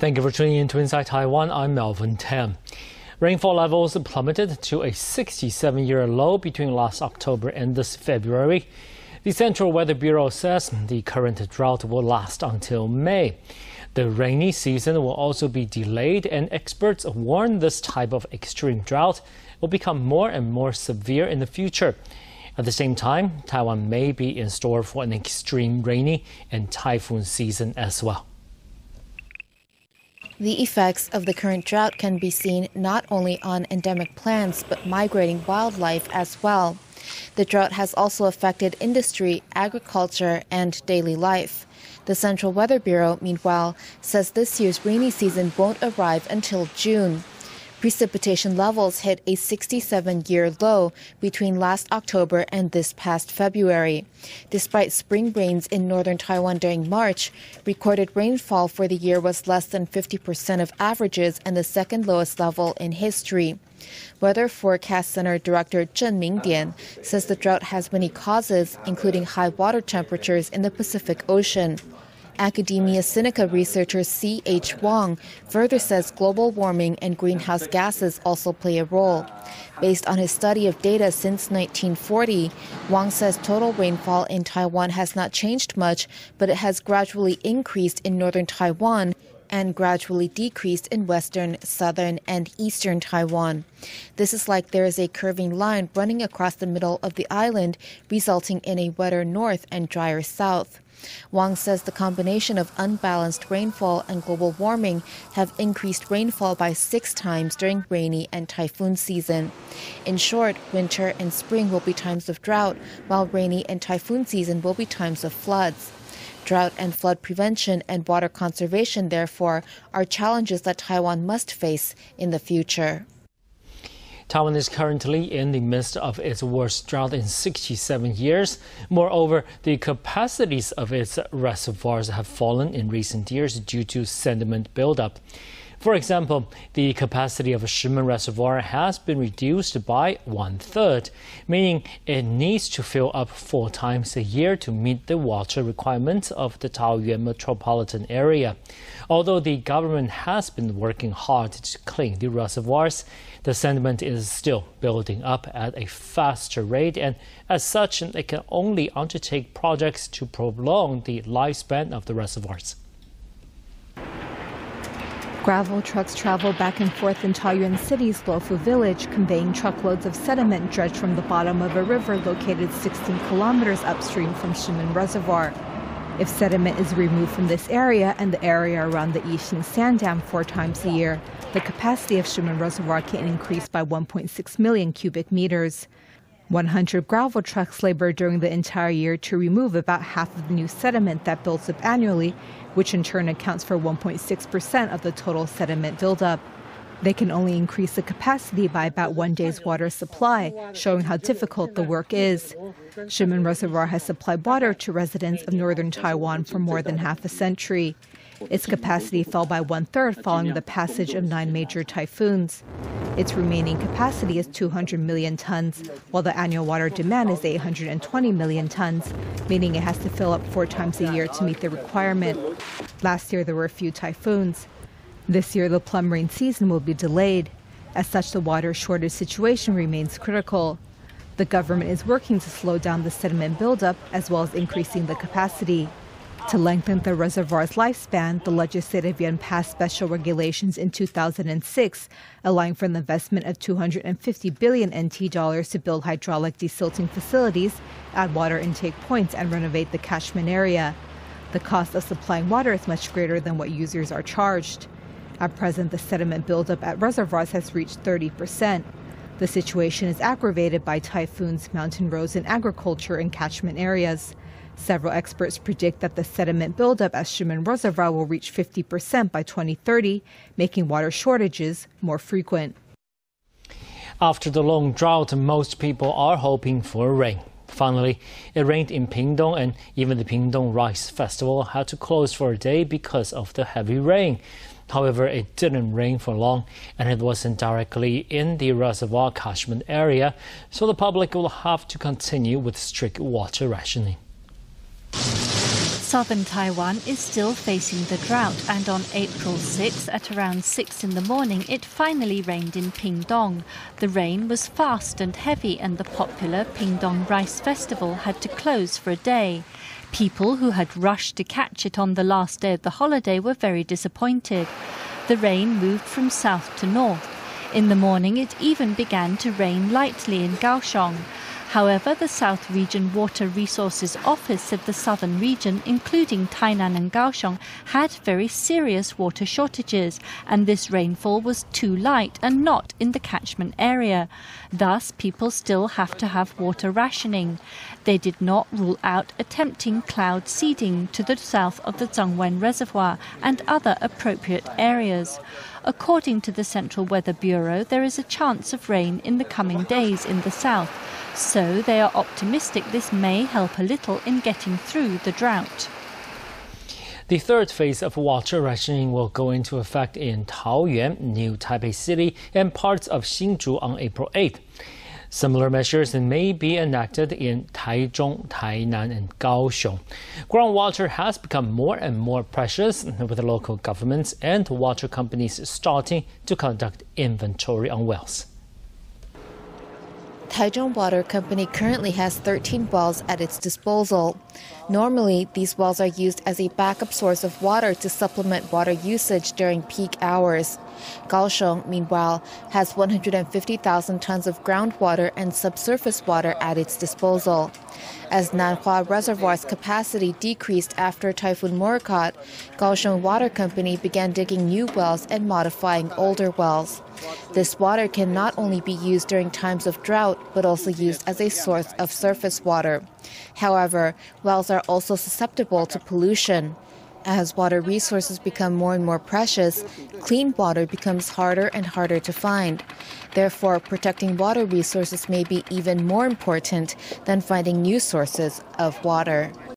Thank you for tuning in to Inside Taiwan. I'm Melvin Tam. Rainfall levels plummeted to a 67-year low between last October and this February. The Central Weather Bureau says the current drought will last until May. The rainy season will also be delayed, and experts warn this type of extreme drought will become more and more severe in the future. At the same time, Taiwan may be in store for an extreme rainy and typhoon season as well. The effects of the current drought can be seen not only on endemic plants, but migrating wildlife as well. The drought has also affected industry, agriculture, and daily life. The Central Weather Bureau, meanwhile, says this year's rainy season won't arrive until June. Precipitation levels hit a 67-year low between last October and this past February. Despite spring rains in northern Taiwan during March, recorded rainfall for the year was less than 50% of averages and the second lowest level in history. Weather Forecast Center Director Zhen Mingdian says the drought has many causes, including high water temperatures in the Pacific Ocean. Academia Sinica researcher C.H. Wang further says global warming and greenhouse gases also play a role. Based on his study of data since 1940, Wang says total rainfall in Taiwan has not changed much, but it has gradually increased in northern Taiwan and gradually decreased in western, southern, and eastern Taiwan. This is like there is a curving line running across the middle of the island, resulting in a wetter north and drier south. Wang says the combination of unbalanced rainfall and global warming have increased rainfall by 6 times during rainy and typhoon season. In short, winter and spring will be times of drought, while rainy and typhoon season will be times of floods. Drought and flood prevention and water conservation, therefore, are challenges that Taiwan must face in the future. Taiwan is currently in the midst of its worst drought in 67 years. Moreover, the capacities of its reservoirs have fallen in recent years due to sediment buildup. For example, the capacity of Shimen Reservoir has been reduced by 1/3, meaning it needs to fill up 4 times a year to meet the water requirements of the Taoyuan metropolitan area. Although the government has been working hard to clean the reservoirs, the sediment is still building up at a faster rate, and as such, it can only undertake projects to prolong the lifespan of the reservoirs. Gravel trucks travel back and forth in Taoyuan City's Luofu village, conveying truckloads of sediment dredged from the bottom of a river located 16 kilometers upstream from Shimen Reservoir. If sediment is removed from this area and the area around the Yixing Sand Dam 4 times a year, the capacity of Shimen Reservoir can increase by 1.6 million cubic meters. 100 gravel trucks labor during the entire year to remove about half of the new sediment that builds up annually, which in turn accounts for 1.6% of the total sediment buildup. They can only increase the capacity by about 1 day's water supply, showing how difficult the work is. Shimen Reservoir has supplied water to residents of northern Taiwan for more than half a century. Its capacity fell by 1/3 following the passage of 9 major typhoons. Its remaining capacity is 200 million tons, while the annual water demand is 820 million tons, meaning it has to fill up 4 times a year to meet the requirement. Last year, there were a few typhoons. This year, the plum rain season will be delayed. As such, the water shortage situation remains critical. The government is working to slow down the sediment buildup as well as increasing the capacity. To lengthen the reservoir's lifespan, the Legislative Yuan passed special regulations in 2006, allowing for an investment of 250 billion NT dollars to build hydraulic desilting facilities, add water intake points, and renovate the catchment area. The cost of supplying water is much greater than what users are charged. At present, the sediment buildup at reservoirs has reached 30%. The situation is aggravated by typhoons, mountain roads, and agriculture in catchment areas. Several experts predict that the sediment buildup at Shimen Reservoir will reach 50% by 2030, making water shortages more frequent. After the long drought, most people are hoping for rain. Finally, it rained in Pingdong, and even the Pingdong Rice Festival had to close for a day because of the heavy rain. However, it didn't rain for long, and it wasn't directly in the reservoir catchment area, so the public will have to continue with strict water rationing. Southern Taiwan is still facing the drought, and on April 6 at around 6 in the morning it finally rained in Pingdong. The rain was fast and heavy, and the popular Pingdong Rice Festival had to close for a day. People who had rushed to catch it on the last day of the holiday were very disappointed. The rain moved from south to north. In the morning it even began to rain lightly in Kaohsiung. However, the South Region Water Resources Office said the southern region, including Tainan and Kaohsiung, had very serious water shortages, and this rainfall was too light and not in the catchment area. Thus, people still have to have water rationing. They did not rule out attempting cloud seeding to the south of the Zhongwen Reservoir and other appropriate areas. According to the Central Weather Bureau, there is a chance of rain in the coming days in the south. So they are optimistic this may help a little in getting through the drought. The third phase of water rationing will go into effect in Taoyuan, New Taipei City, and parts of Hsinchu on April 8th. Similar measures may be enacted in Taichung, Tainan, and Kaohsiung. Groundwater has become more and more precious, with the local governments and water companies starting to conduct inventory on wells. Taichung Water Company currently has 13 wells at its disposal. Normally, these wells are used as a backup source of water to supplement water usage during peak hours. Kaohsiung, meanwhile, has 150,000 tons of groundwater and subsurface water at its disposal. As Nanhua Reservoir's capacity decreased after Typhoon Morakot, Kaohsiung Water Company began digging new wells and modifying older wells. This water can not only be used during times of drought, but also used as a source of surface water. However, wells are also susceptible to pollution. As water resources become more and more precious, clean water becomes harder and harder to find. Therefore, protecting water resources may be even more important than finding new sources of water.